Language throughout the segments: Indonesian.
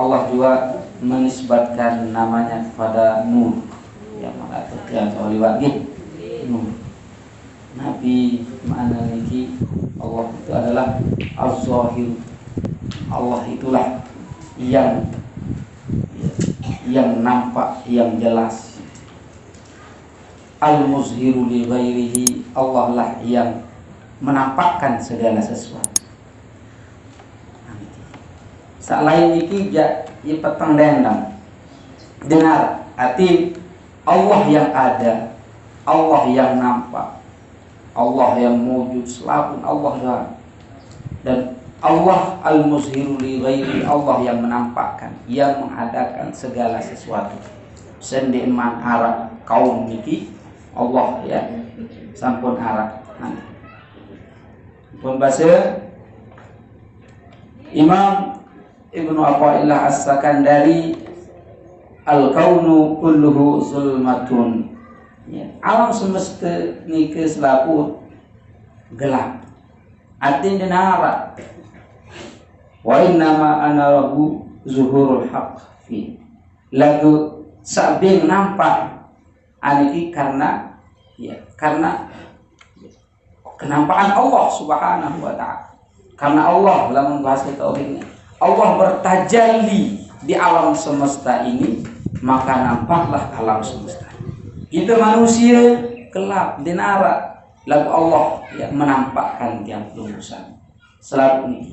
Allah juga menisbatkan namanya kepada Nuh, yang mana terkait oleh wajib Nuh. Nabi mana niki Allah itu adalah Az-Zahir. Allah itulah yang nampak, yang jelas. Al-Muzhiru li ghairihi, Allah lah yang menampakkan segala sesuatu. Selain niki ya petang dendam. Dengar hati, Allah yang ada, Allah yang nampak, Allah yang wujud, selalu Allah lah. Dan Allah Al-Muzhiru li ghairi, Allah yang menampakkan, yang mengadakan segala sesuatu. Sendeman arah kaum niki Allah ya, sampun arah. Pembaca Imam Ibnu Athaillah As-Sakandari, al-kaunu kulluhu zulmatun. Ya, alam semesta niki selaku gelap. Artinya denara. Wa innama anarahu zuhurul haq fi. Lagu sabing nampak aniki karena kenampakan Allah Subhanahu wa taala. Karena Allah dalam bahasa tauhidnya, Allah bertajalli di alam semesta ini, maka nampaklah alam semesta. Kita manusia gelap denara, lalu Allah yang menampakkan tiap lulusan selalu ini.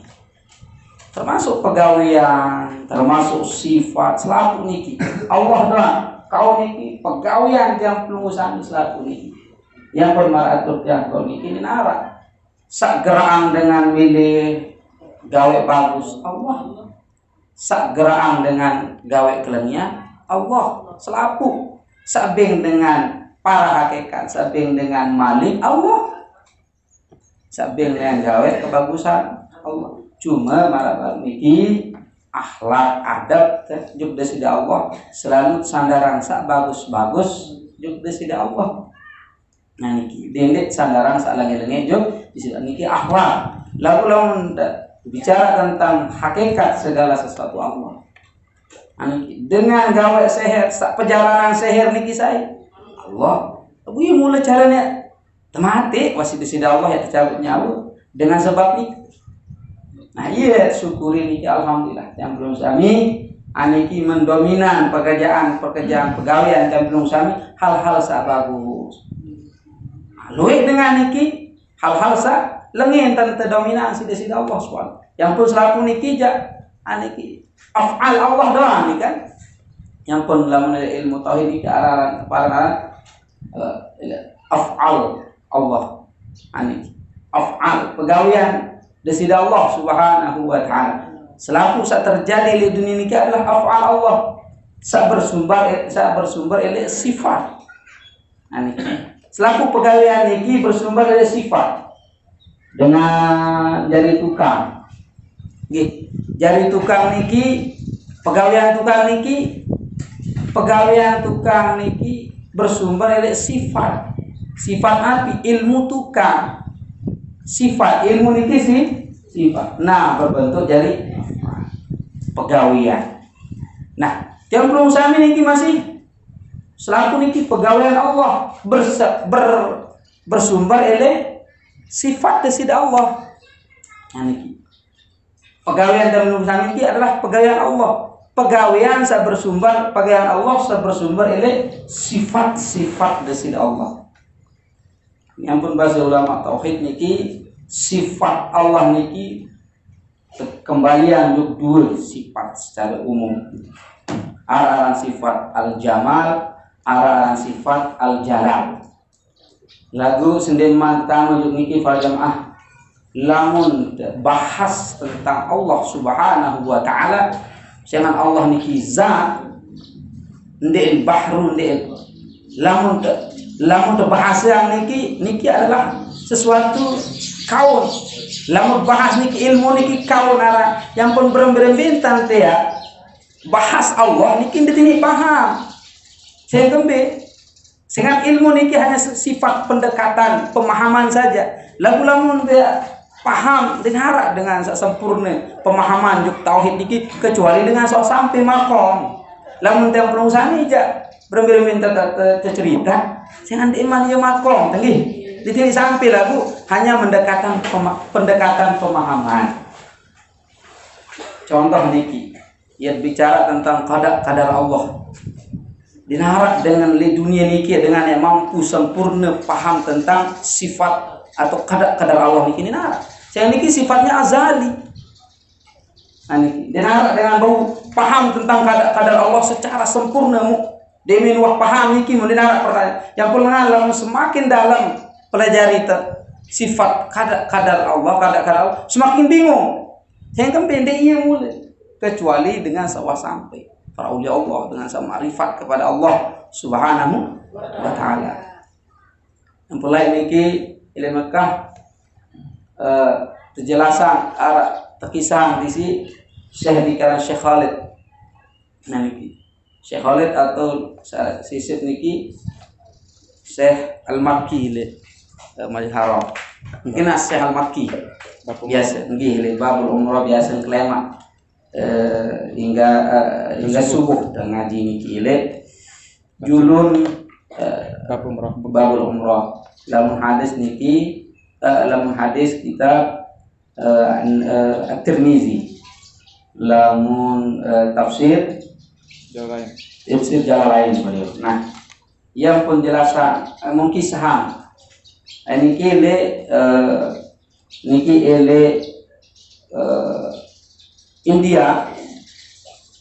Termasuk pegawaian, termasuk sifat selalu niki. Allah doang, kau niki pegawaian yang lulusan selalu niki. Yang bermaratur yang kau niki nara. Sak gerang dengan milih gawe bagus Allah. Sak gerang dengan gawe kelenia Allah selaku. Sabing dengan para hakikat, sabing dengan malik Allah. Sabing dengan gawe kebagusan Allah. Cuma marah niki akhlak adab juk desida Allah selalu sandaran sak bagus-bagus juk desida Allah. Nah niki dendet sandaran sak lagi-lagi juk desida niki akhlak. Lalu bicara tentang hakikat segala sesuatu Allah. Nah, niki dengan gawe seher sak perjalanan seher niki saya Allah. Tapi mulai caranya temati masih desida Allah ya tercabut nyawa dengan sebab niki. Nah iya syukuri niki alhamdulillah yang belum sami aniki mendominan pekerjaan pegawaian yang belum sami hal-hal sa bagus. Luwih dengan niki hal-hal sa lengin tante dominasi di sini Allah SWT. Yang pun selaku niki ja aniki af'al Allah doang nih kan. Yang pun dalam ilmu tauhid niki arahan af'al Allah aniki af'al pegawaian desida Allah Subhanahu wa taala. Selaku sak terjadi di dunia ini adalah af'al Allah. Sak bersumber oleh sifat. Selaku pegawaian niki bersumber dari sifat. Dengan jari tukang. Nggih, jari tukang niki pegawaian tukang niki bersumber dari sifat. Sifat api ilmu tukang. Sifat ilmu niki sifat. Nah, berbentuk dari pegawaian. Nah, yang belum sami niki masih selaku niki pegawaian Allah bersumber oleh sifat dari Allah. Nah, niki pegawaian yang belum sami niki adalah pegawaian Allah. Pegawaian pegawaian Allah bersumber oleh sifat-sifat dari Allah. Yang pun bahasa ulama tauhid niki sifat Allah niki kembalian yuk dua sifat secara umum. Arahan sifat al-jamal, arahan sifat al-jalal. Lagu sendeman pertama yuk niki fal jamaah lamun bahas tentang Allah Subhanahu wa taala, jangan Allah niki zat ndek bahru ndek lamun bahasa niki adalah sesuatu kaun. Lamun bahas niki ilmu niki kaun ara yang pun berembin-bintang teh ya. Bahas Allah niki ndetini paham. Saya kembe. Dengan ilmu niki hanya sifat pendekatan, pemahaman saja. Lamun dia paham dan harap dengan sempurna pemahaman juk tauhid niki kecuali dengan sok sampai makom. Lamun tiang pengusaha ni ja minta cerita jangan iman ya makom tenggi di sini sampai lagu hanya pendekatan pemahaman. Contoh niki ia bicara tentang kadar Allah. Dinarak dengan dunia niki dengan yang mampu sempurna paham tentang sifat atau kadar Allah niki dinarak. Saya niki sifatnya azali. Nah, niki dinarak dengan bau paham tentang kadar Allah secara sempurna mu. Demi wah paham niki mau dinarak pertanyaan. Yang pengalaman semakin dalam pelajari sifat kadar Allah, semakin bingung. Yang pendek ia mulai kecuali dengan sawah sampai para ulia Allah dengan sama ma'rifat kepada Allah Subhanahu wa taala. Yang pulai niki ilmu Mekah penjelasan arah terkisah di si Syekh dikaran Syekh Khalid. Nah niki Syekh Khalid atau sisip niki Syekh Al-Makki le Masjid Haram. Mungkin Syekh Al-Makki biasa nggih le babul umrah biasa kelema hingga subuh dan ngaji niki le julun babul umrah lamun hadis niki lamun hadis kitab At-Tirmizi lamun tafsir Jalalain beliau. Nah, yang penjelasan mungkin saham niki ele India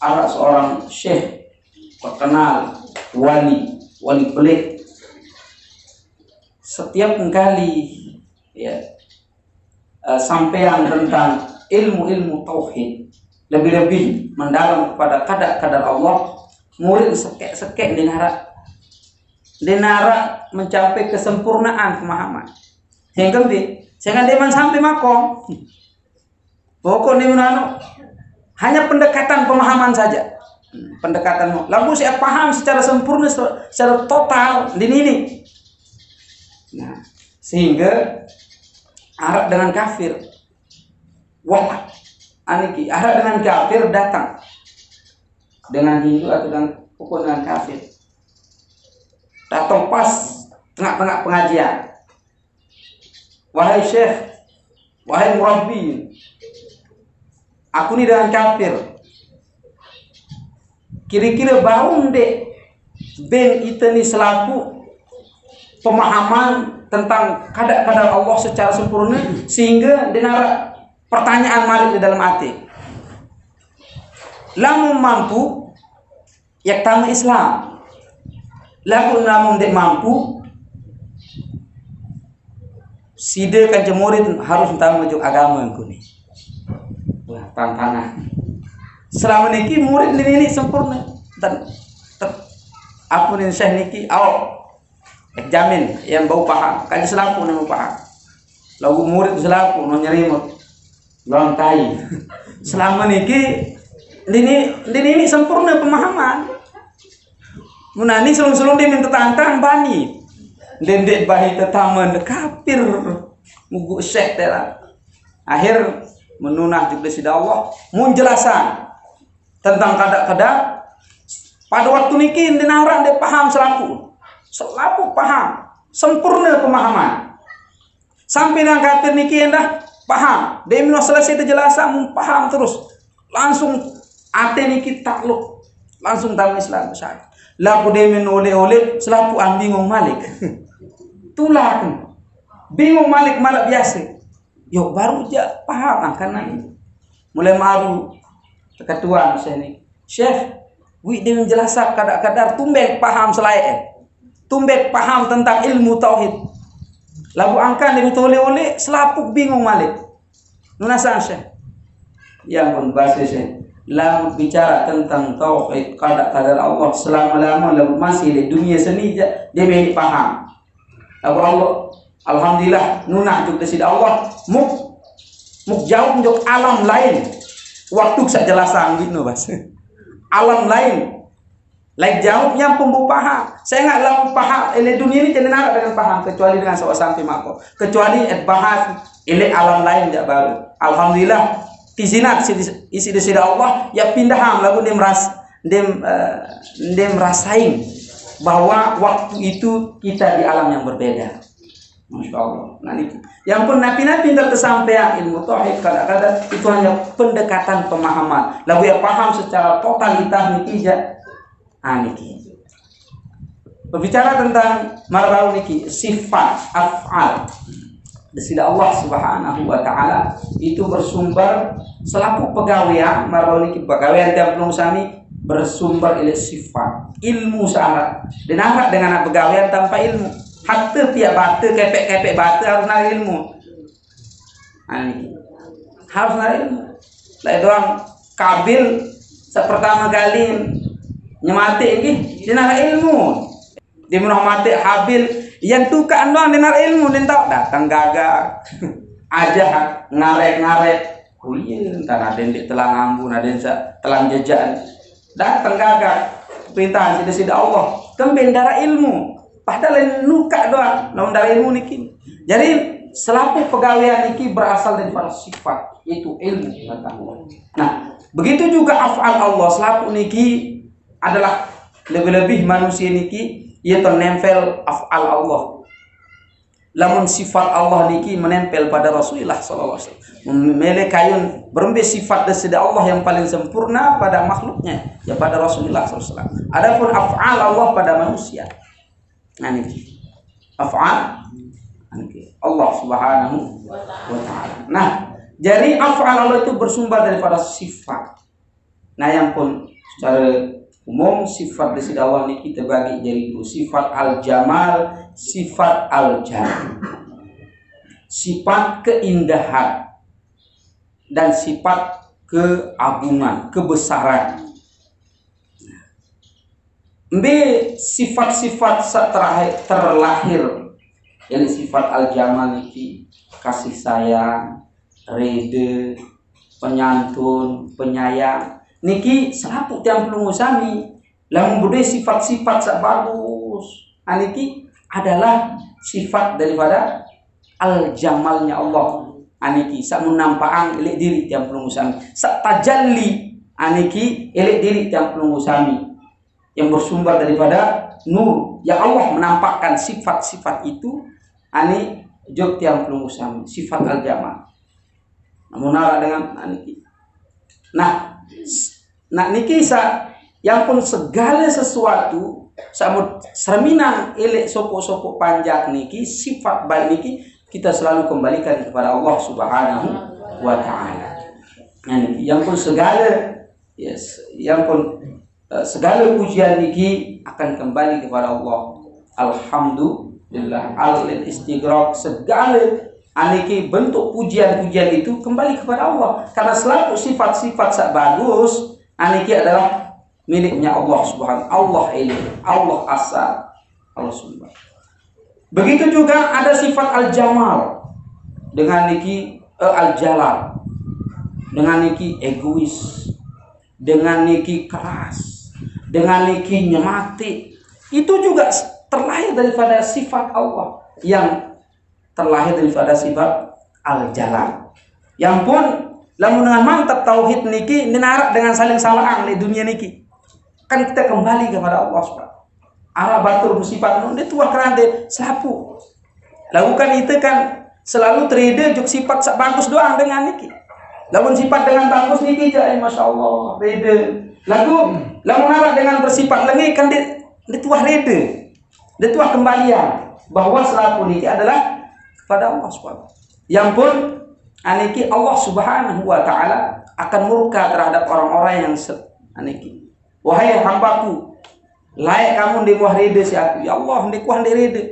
ada seorang syekh terkenal wali pelik. Setiap kali ya sampaian tentang ilmu tauhid lebih mendalam kepada kadar Allah, murid sekek dinara mencapai kesempurnaan pemahaman. Hingga jangan dia sampai makom. Pokoknya hanya pendekatan pemahaman saja. Pendekatan lalu saya paham secara sempurna, secara total ini. Nah, sehingga Arab dengan kafir. Wah, aniki Arab dengan kafir datang. Dengan Hindu atau dengan kafir. Datang pas tengah-tengah pengajian. Wahai Syekh, wahai murabbi, aku ni dengan kafir. Kira-kira bau dek ben itu ni selaku pemahaman tentang kadar Allah secara sempurna sehingga denara pertanyaan malik di dalam hati. Lamun mampu yak tamu Islam. Lamun namun dek mampu side kan murid harus tahu majuk agama engko ni. Wah, tantangan. Selama niki murid ini sempurna dan aku ni Syekh niki jamin yang bau paham kan selaku nang paham. Lagu murid selaku no nyerimut. Lontai. Selama niki ini sempurna pemahaman. Munani selung-selung dia minta tantang bani. Dendek bahi tetaman kafir mugu Syekh tela. Akhir menunah juga sida Allah menjelasan tentang kadar pada waktu niki dinarang dia paham selaku paham sempurna pemahaman sampai dengan kafir niki endah paham dia minum selesai penjelasan paham terus langsung ate niki takluk langsung tahu Islam besar laku dia minum oleh selaku bingung malik tulah bingung malik malah biasa yo baru aja paham karena mulai maru ketua saya ni Syekh dia menjelaskan kadar tumbek paham selain tumbek paham tentang ilmu tauhid lagu angkan dia oleh selapuk bingung malik nunasan Syekh yang pun bahasa Syekh lalu bicara tentang tauhid kadar Allah selama-lama lalu masih di dunia seni dia boleh paham lagu Allah alhamdulillah nunah juga sida Allah muk jauh untuk alam lain waktu saya jelasan gitu bas alam lain jauhnya pembu paham saya nggak lalu paham dunia ini tidak ada dengan paham kecuali dengan sampai mako kecuali bahas Ilek alam lain jak baru. Alhamdulillah tisinat isi desida Allah ya pindah lagu dia merasain bahwa waktu itu kita di alam yang berbeda. Masya Allah. Nah ini yang pun nabi-nabi tersampaian ilmu tauhid kadang-kadang itu hanya pendekatan pemahaman. Lalu ya paham secara totalitas niki ja. Niki. Berbicara tentang marbaru niki sifat af'al. Desida Allah Subhanahu wa taala itu bersumber selaku pegawai marbaru niki pegawai tiap sami bersumber ilmu sifat ilmu syarat dan agak dengan pegawai tanpa ilmu. Hatta tiap bata kepek bata harus nak ilmu. Ini harus nak ilmu. Lah doang Kabil pertama kali nyemati ini dia nak ilmu. Dia mati Habil yang tukang doang dia nak ilmu dia tahu datang gagak aja ngaret. Oh iya entar ada yang telah ngambun ada yang telah jajan datang gagak perintah sida Allah kembali darah ilmu. Padahal nuka doang, namun dari ilmu niki. Jadi selaku pegawai niki berasal dari sifat yaitu ilmu pengetahuan. Nah, begitu juga af'al Allah selaku niki adalah lebih-lebih manusia niki ia menempel af'al Allah. Lamun sifat Allah niki menempel pada Rasulullah sallallahu alaihi wasallam. Memilih kayun berembe sifat desida Allah yang paling sempurna pada makhluknya ya pada Rasulullah sallallahu alaihi wasallam. Adapun af'al Allah pada manusia. Nah ini af'al Allah Subhanahu wa taala. Nah, jadi af'al Allah itu bersumber daripada sifat. Nah, yang pun secara umum sifat di Allah ini kita bagi jadi dua, sifat al-jamal, sifat al-jalal. Sifat keindahan dan sifat keagungan, kebesaran. Sifat-sifat terlahir yang sifat al-jamal niki kasih sayang, rede, penyantun, penyayang niki selaku tiang pelungu sami lamun budaya sifat-sifat sak bagus niki adalah sifat daripada al-jamalnya Allah niki sak menampaan elek diri tiang pelungu sami sak tajalli niki elek diri tiang pelungu sami yang bersumber daripada nur yang Allah menampakkan sifat-sifat itu ani jog tiang pelungu sami sifat al-jamal namun dengan niki nah niki yang pun segala sesuatu samud serminang elek sopo-sopo panjak niki sifat baik niki kita selalu kembalikan kepada Allah Subhanahu wa taala. Nah niki yang pun segala yang pun segala pujian niki akan kembali kepada Allah. Alhamdulillah al-istighraq segala aniki bentuk pujian-pujian itu kembali kepada Allah karena selalu sifat-sifat sak bagus aniki adalah miliknya Allah Subhanahu Allah ini Allah asal Allah Subhanahu. Begitu juga ada sifat al-jamal dengan niki al-jalal dengan niki egois dengan niki keras dengan niki nyemati itu juga terlahir daripada sifat Allah yang terlahir daripada sifat al-jalal yang pun lamun dengan mantap tauhid niki dinarak dengan saling salang di dunia niki kan kita kembali kepada Allah Subhanahu arah batur bersifat dia tua kerante selapu lakukan itu kan selalu teride juk sifat sak bagus doang dengan niki lamun sifat dengan bagus niki jai masya Allah rede lagu lamun arah dengan bersifat lengi kan dia tua rede dia tua kembalian bahwa selaku niki adalah kepada Allah Subhanahu yang pun aniki Allah Subhanahu wa taala akan murka terhadap orang-orang yang aniki wahai hambaku layak kamu di muah rede si aku ya Allah di kuah di rede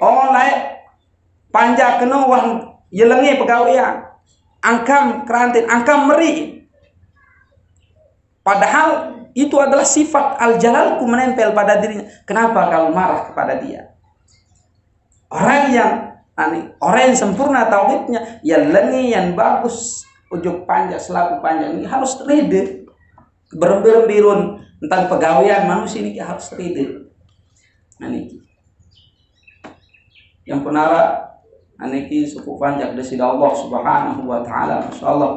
oh layak panjang kena wah yelengi pegawaian angkam kerantin angkam meri padahal itu adalah sifat al-jalalku menempel pada dirinya. Kenapa kau marah kepada dia? Orang yang orang yang sempurna tauhidnya, yang lengi, yang bagus, ujuk panjang, selaku panjang ini harus rede. Berembirun tentang pegawaian manusia ini harus rede. Nah ini yang penara aniki suku panjak desida Allah Subhanahu wa taala. Masyaallah.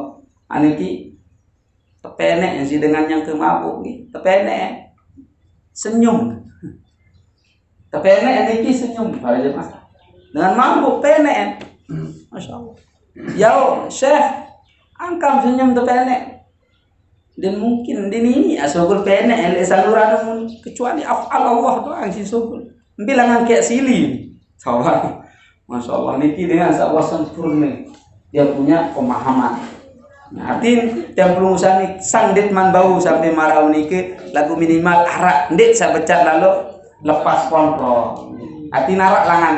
Aniki tepenek sih dengan yang kemabuk nih. Tepenek senyum. Tepenek aniki senyum para jemaah. Dengan mabuk penek. Masyaallah. Ya Syekh, angkam senyum tepenek. Dan mungkin ini asogul penek ele saluran kecuali afal Allah doang sih sogul. Bilangan kayak sili. Sabar. Masya Allah, niki dengan sebuah sempurna dia punya pemahaman. Nah, artinya yang belum usah nih sandit man bau sampai marau niki lagu minimal arak ndik saya becat lalu lepas kontrol. Artinya arak langan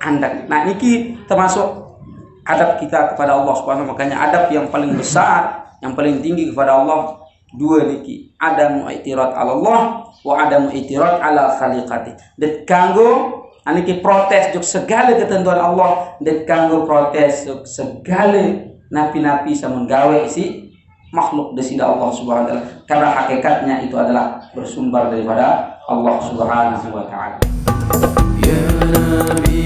andak. Nah niki termasuk adab kita kepada Allah Subhanahu. Makanya adab yang paling besar, yang paling tinggi kepada Allah dua niki. Ada mu'itirat ala Allah wa ada mu'itirat ala khaliqati. Det kanggo aniki protes juk segala ketentuan Allah, dan kanggo protes juk segala napi-napi sa menggawe isi makhluk desida Allah Subhanahu wa taala, karena hakikatnya itu adalah bersumber daripada Allah Subhanahu wa taala. Ya Nabi